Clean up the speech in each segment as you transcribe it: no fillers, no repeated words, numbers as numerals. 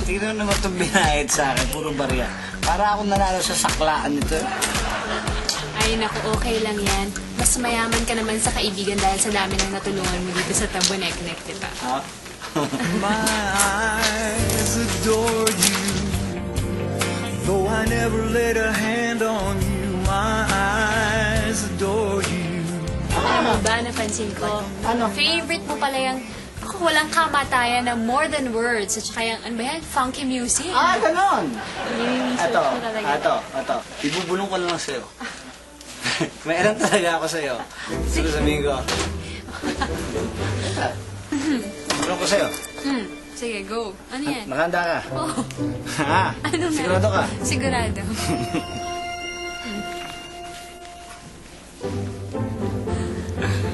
tingnan mo naman itong binayad sa akin, puro barya. Para ako nanalo sa saklaan nito. Ay, naku, okay lang yan. Mas mayaman ka naman sa kaibigan dahil sa dami ng natulungan mo dito sa Tabonek-nek, di ba? Ha? My eyes adore you, though I never laid a hand on you. My eyes adore you. Ano ba, napansin ko? Ano? Favorite mo pala yung walang kamatayan na more than words. At saka yung, ano ba yan? Funky music. Ganon! Yung Ito, mo talaga. ito. Ibubulong ko lang sa'yo. Mayroon talaga ako sa'yo. Gusto sabihin ko. Bulong ko sa'yo. Sige, go. Ano yan? Nakahanda ka? Oh. Ha? Ano na? Sigurado ka? Sigurado.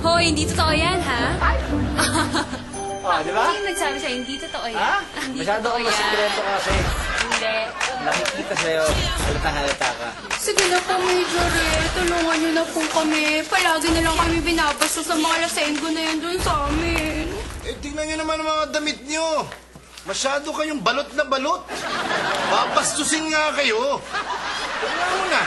Hoy, hindi totoo yan, ha? Di ba? Sino nagsabi sa'yo, hindi totoo yan? Ha? Hindi Masyado totoo kang masikreto kasi. Hindi. Nakikita sa'yo. Halata ka. Sige na po, Major eh. Tulungan niyo na po kami. Palagi na lang kami binabasa sa mga lasenggo na yan dun sa amin. Eh, tingnan nyo naman ang mga damit nyo. Masyado kayong balot na balot. Babastusin nga kayo. Tingnan mo na.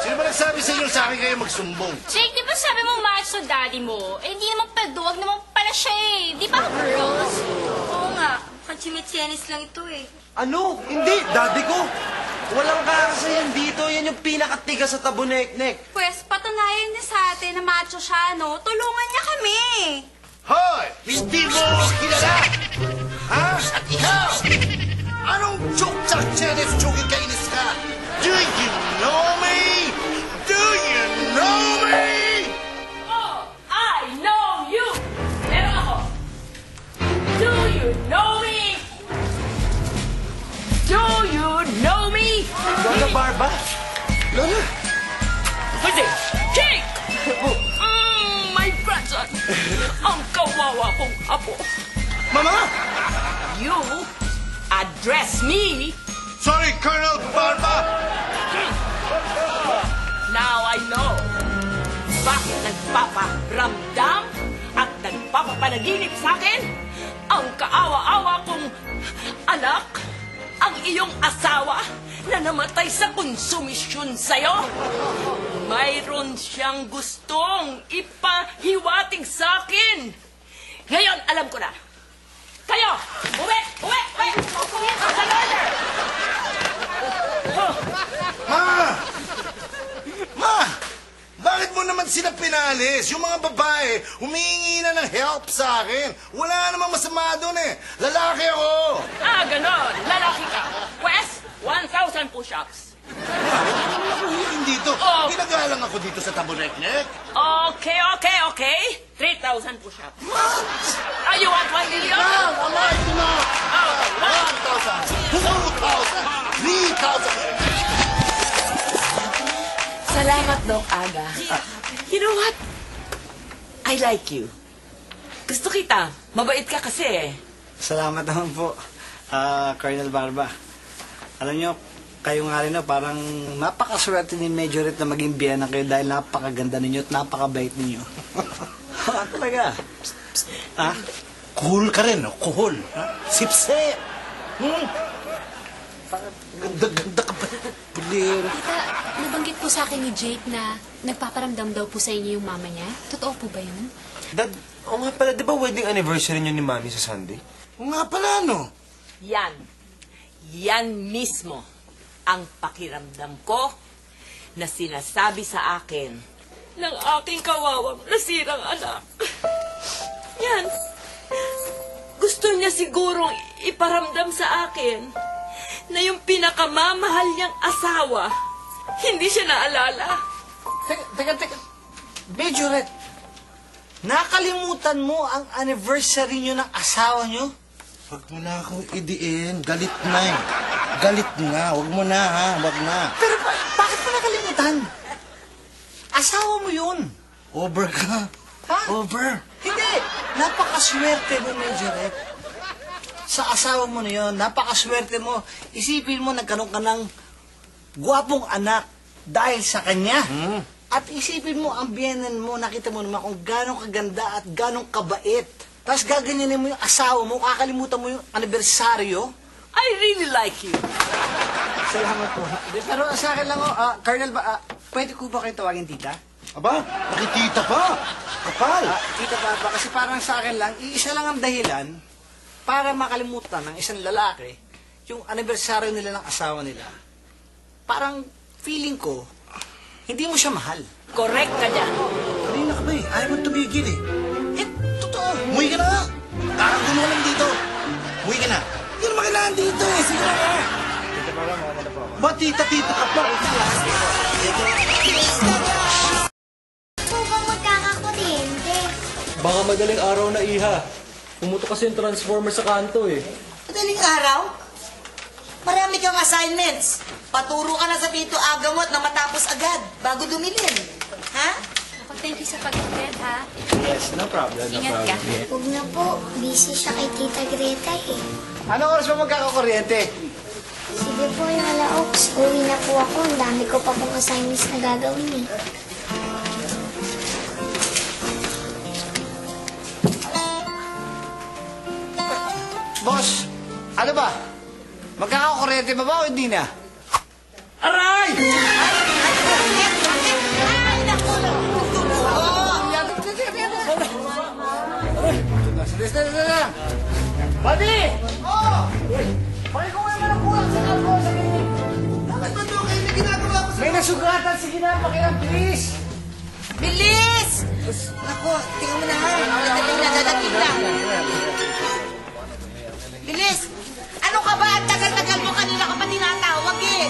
Sino ba nagsabi sa inyo sa akin kayo magsumbong? Jake, di ba sabi mo macho daddy mo? Eh, hindi naman paduwag naman pala siya eh. Di ba, girls? Oo nga. Kachimitsienis lang ito eh. Ano? Hindi, daddy ko. Walang kakasayan dito. Yan yung pinakatigas sa Tabonek-nek. Pwes, patunayan niya sa atin na macho siya, no? Tulungan niya kami. Hoy! Hindi mo kilala! Ha? At ikaw! Anong chok-chak chenef choki kainis ka? Do you know me? Do you know me? Oh, I know you! Pero ako, do you know me? Do you know me? Lola Barba? Lola? Pwede! Jake! My grandson! Ang kawawa kong apo. Mama! You address me. Sorry, Colonel Barba! Now I know. Bakit nagpaparamdam at nagpapapanaginip sa akin ang kaawa-awa kong anak, ang iyong asawa na namatay sa konsumisyon sa'yo. Mayroon siyang gustong ipahiwatig sa akin. Ngayon, alam ko na. Kayo! Uwi! Sa lawyer! Ma! Bakit mo naman sila pinalis? Yung mga babae, humihingi na ng help sa akin. Wala namang masama doon eh. Lalaki ako. Ganon. Lalaki ka. Pwes, 1,000 push-ups. Ako hiling dito. Oh. Ginagalang ako dito sa Tabonek-nek. Okay. 3,000 push-ups. You want 1 million? Wala, ito na. 1,000, 2,000, 3,000. Salamat, Doc Aga. You know what? I like you. Gusto kita. Mabait ka kasi eh. Salamat naman po, Colonel Barba. Alam nyo, kayo nga rin, parang napakaswerte ni Majoret na maging biyana kayo dahil napakaganda ninyo at napakabait ninyo. Talaga. Ha? Cool ka rin, no? Cool. Sipsip. Ganda ka ba? Pulir. Tita, nabanggit po sa akin ni Jake na nagpaparamdam daw po sa inyo yung mama niya. Totoo po ba yun? Dad, o nga pala, di ba wedding anniversary niyo ni Mami sa Sunday? O nga pala, no? Yan mismo ang pakiramdam ko na sinasabi sa akin ng aking kawawang nasirang anak. Yan. Gusto niya sigurong iparamdam sa akin na yung pinakamamahal niyang asawa, hindi siya naalala. Teka. Majoret, nakalimutan mo ang anniversary nyo ng asawa nyo? Huwag mo na akong idiin. Galit na eh. Galit na. Huwag mo na, ha? Huwag na. Pero bakit mo nakalimutan? Asawa mo yun. Over ka. Ha? Over. Hindi. Napakaswerte mo, Majoret. Sa asawa mo na yun, napakaswerte mo. Isipin mo, nagkaroon ka ng gwapong anak dahil sa kanya. At isipin mo, ang biyenan mo, nakita mo naman kung gano'ng kaganda at gano'ng kabait. Tapos gaganyanin mo yung asawa mo, kakalimutan mo yung anibersaryo. Ay, really like you. Salamat po. Pero sa akin lang, Colonel, pwede ko ba kayo tawagin tita? Aba, nakikita pa. Kapal. Tita ba? Kasi parang sa akin lang, iisa lang ang dahilan para makalimutan ng isang lalaki yung anibersaryo nila ng asawa nila. Parang feeling ko, hindi mo siya mahal. Correct ka dyan. Kanina ka ba eh? Ayaw mo tumigil eh. Eh, totoo. Umuwi ka na nga. Kakagulo ka lang dito. Umuwi ka na. Hindi naman kailangan dito eh. Sige na nga. Ba, tita-tita ka pa? Po ba magkakakuryente? Baka madaling araw na, Iha. Pumutok kasi yung transformer sa kanto eh. Madaling araw? Marami kang assignments. Paturo ka na sa Tito Agamot na matapos agad bago dumilin. Ha? Ako, thank you sa pag-attend, ha? Yes, no problem. Ingat ka. Huwag na po. Busy siya kay Tita Greta eh. Ano oras ba magkakakuryente? Sige po, Lola Oaks. Uwi na po ako. Ang dami ko pa pong assignments na gagawin eh. Boss, ano ba? Magkakakuryente ba o hindi na? Aray! Buddy! Oh! Pakikuha naman ang kulang sa kalbo sa gilid. Bakit ba ito kayo may ginagawa ko sa... May nasugatan, sige na, pakilang, please! Bilis! Naku, tingnan mo na ha. Dadating na. Bilis! Ano ka ba? Ang tagal-tagal mo kanina ka pa tinatawag eh.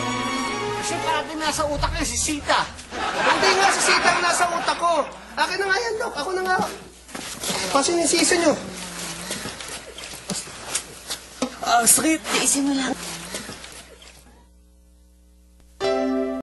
Kasi parating nasa utak niya si Sita. Hindi nga si Sita ang nasa utak ko. Akin na nga yan, Dok. Ako na nga. Pasinisisa nyo. Sakit. Tiisin mo lang.